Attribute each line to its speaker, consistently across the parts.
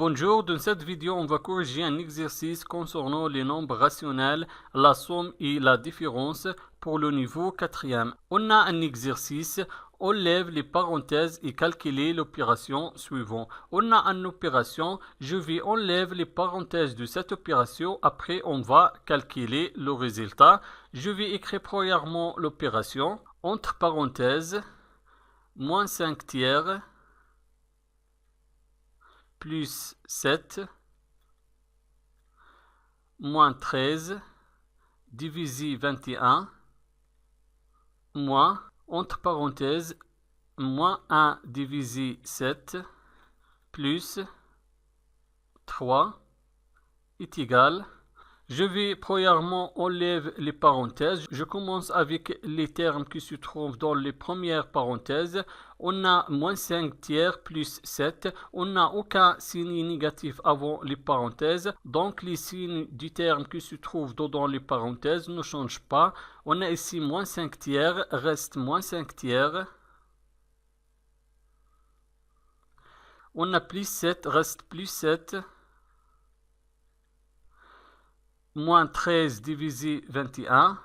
Speaker 1: Bonjour, dans cette vidéo, on va corriger un exercice concernant les nombres rationnels, la somme et la différence pour le niveau 4e. On a un exercice, on lève les parenthèses et calculer l'opération suivante. On a une opération, je vais enlever les parenthèses de cette opération, après on va calculer le résultat. Je vais écrire premièrement l'opération, entre parenthèses, moins 5 tiers, plus 7, moins 13, divisé 21, moins, entre parenthèses, moins 1 divisé 7, plus 3, est égal. Je vais premièrement enlever les parenthèses. Je commence avec les termes qui se trouvent dans les premières parenthèses. On a moins 5 tiers plus 7. On n'a aucun signe négatif avant les parenthèses. Donc les signes du terme qui se trouvent dans les parenthèses ne changent pas. On a ici moins 5 tiers, reste moins 5 tiers. On a plus 7, reste plus 7. Moins 13 divisé 21.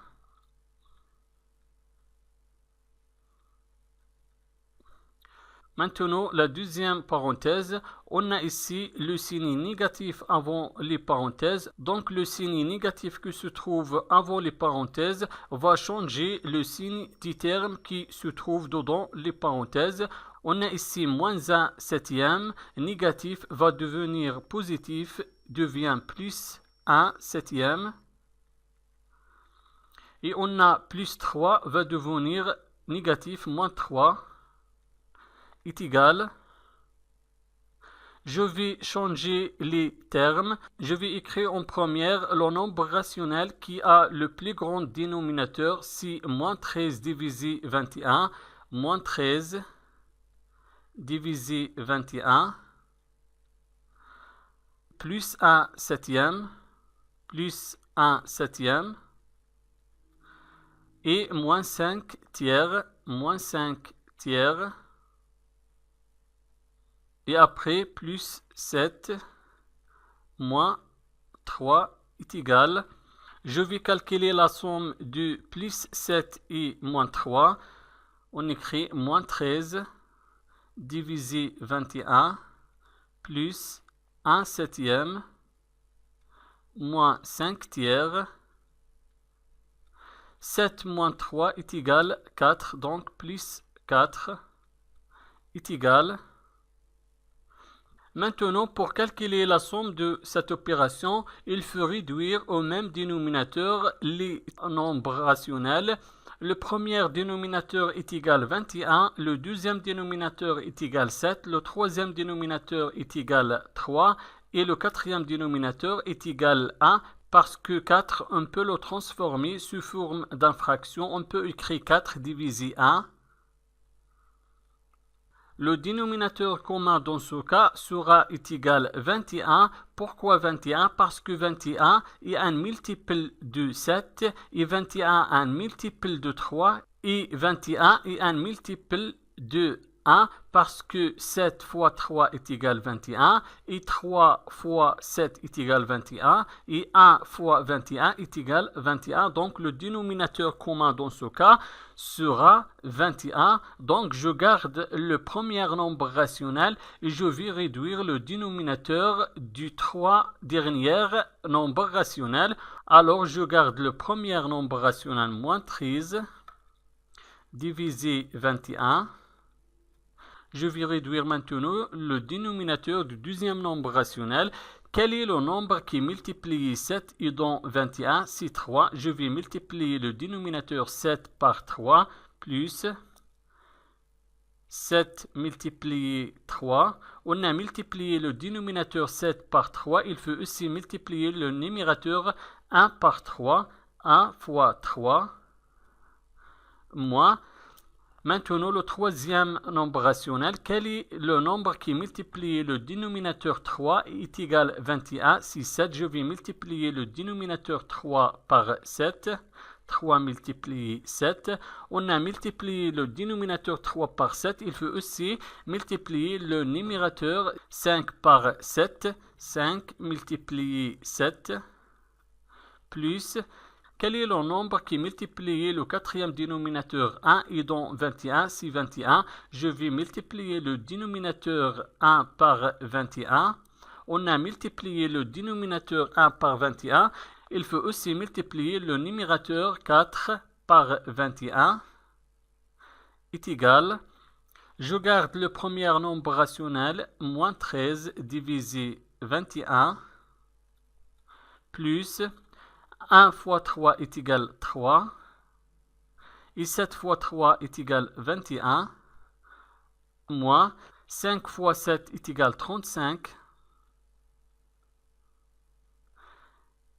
Speaker 1: Maintenant, la deuxième parenthèse, on a ici le signe négatif avant les parenthèses. Donc, le signe négatif qui se trouve avant les parenthèses va changer le signe du terme qui se trouve dedans les parenthèses. On a ici moins 1 septième, négatif va devenir positif, devient plus 1 septième. Et on a plus 3 va devenir négatif, moins 3 est égal. Je vais changer les termes. Je vais écrire en première le nombre rationnel qui a le plus grand dénominateur, c'est moins 13 divisé 21, moins 13 divisé 21, plus 1 septième, plus 1 septième, et moins 5 tiers, moins 5 tiers, et après plus 7, moins 3 est égal. Je vais calculer la somme de plus 7 et moins 3. On écrit moins 13 divisé 21 plus 1 septième moins 5 tiers. 7 moins 3 est égal 4, donc plus 4 est égal. Maintenant, pour calculer la somme de cette opération, il faut réduire au même dénominateur les nombres rationnels. Le premier dénominateur est égal 21, le deuxième dénominateur est égal 7, le troisième dénominateur est égal 3 et le quatrième dénominateur est égal 1. Parce que 4, on peut le transformer sous forme d'une fraction. On peut écrire 4 divisé 1. Le dénominateur commun dans ce cas sera égal 21. Pourquoi 21? Parce que 21 est un multiple de 7 et 21 est un multiple de 3 et 21 est un multiple de 1 parce que 7 fois 3 est égal 21 et 3 fois 7 est égal 21 et 1 fois 21 est égal 21. Donc le dénominateur commun dans ce cas sera 21. Donc je garde le premier nombre rationnel et je vais réduire le dénominateur du 3 derniers nombres rationnels. Alors je garde le premier nombre rationnel moins 13 divisé 21. Je vais réduire maintenant le dénominateur du deuxième nombre rationnel. Quel est le nombre qui multiplie 7 et dans 21? C'est 3. Je vais multiplier le dénominateur 7 par 3 plus 7 multiplié 3. On a multiplié le dénominateur 7 par 3. Il faut aussi multiplier le numérateur 1 par 3. 1 fois 3 moins. Maintenant, le troisième nombre rationnel, quel est le nombre qui multiplie le dénominateur 3 est égal 21? Si 7, je vais multiplier le dénominateur 3 par 7. 3 multiplié 7. On a multiplié le dénominateur 3 par 7. Il faut aussi multiplier le numérateur 5 par 7. 5 multiplié 7 plus... Quel est le nombre qui multiplie le quatrième dénominateur 1 et donc 21? Si 21, je vais multiplier le dénominateur 1 par 21. On a multiplié le dénominateur 1 par 21. Il faut aussi multiplier le numérateur 4 par 21 est égal. Je garde le premier nombre rationnel, moins 13 divisé 21, plus 1 fois 3 est égal 3, et 7 fois 3 est égal 21, moins 5 fois 7 est égal 35,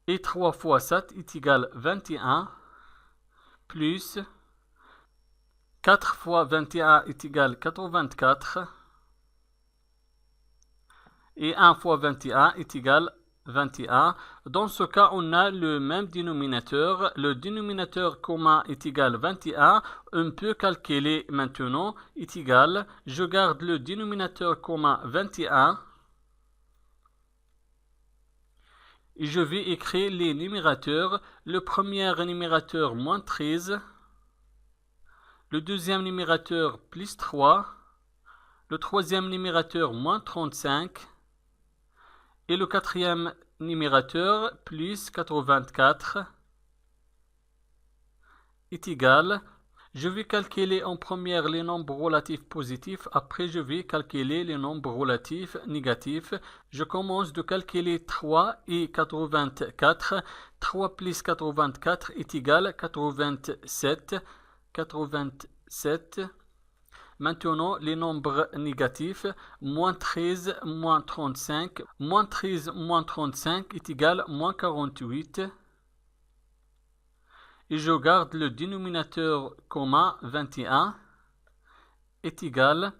Speaker 1: et 3 fois 7 est égal 21, plus 4 fois 21 est égal 84, et 1 fois 21 est égal 21. Dans ce cas, on a le même dénominateur. Le dénominateur commun est égal 21. On peut calculer maintenant est égal. Je garde le dénominateur commun 21. Et je vais écrire les numérateurs. Le premier numérateur moins 13. Le deuxième numérateur plus 3. Le troisième numérateur moins 35. Et le quatrième numérateur plus 84 est égal. Je vais calculer en première les nombres relatifs positifs. Après, je vais calculer les nombres relatifs négatifs. Je commence de calculer 3 et 84. 3 plus 84 est égal à 87. 87. Maintenant, les nombres négatifs, moins 13, moins 35. Moins 13, moins 35 est égal à moins 48. Et je garde le dénominateur commun 21 est égal.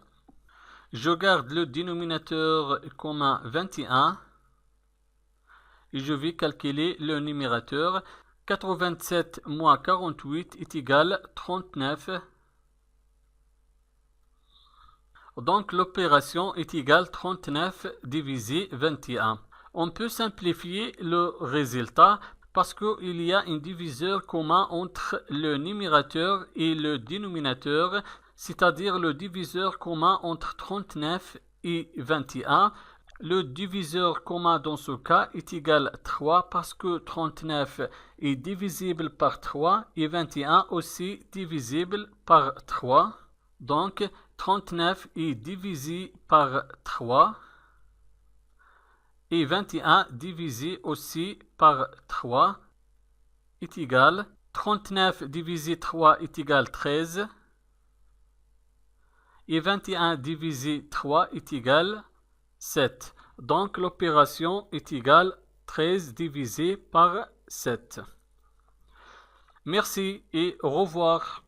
Speaker 1: Je garde le dénominateur commun 21. Et je vais calculer le numérateur. 87 moins 48 est égal à 39. Donc l'opération est égale à 39 divisé 21. On peut simplifier le résultat parce qu'il y a un diviseur commun entre le numérateur et le dénominateur, c'est-à-dire le diviseur commun entre 39 et 21. Le diviseur commun dans ce cas est égal à 3 parce que 39 est divisible par 3 et 21 aussi divisible par 3. Donc 39 est divisé par 3 et 21 divisé aussi par 3 est égal. 39 divisé 3 est égal 13 et 21 divisé 3 est égal 7. Donc l'opération est égale 13 divisé par 7. Merci et au revoir.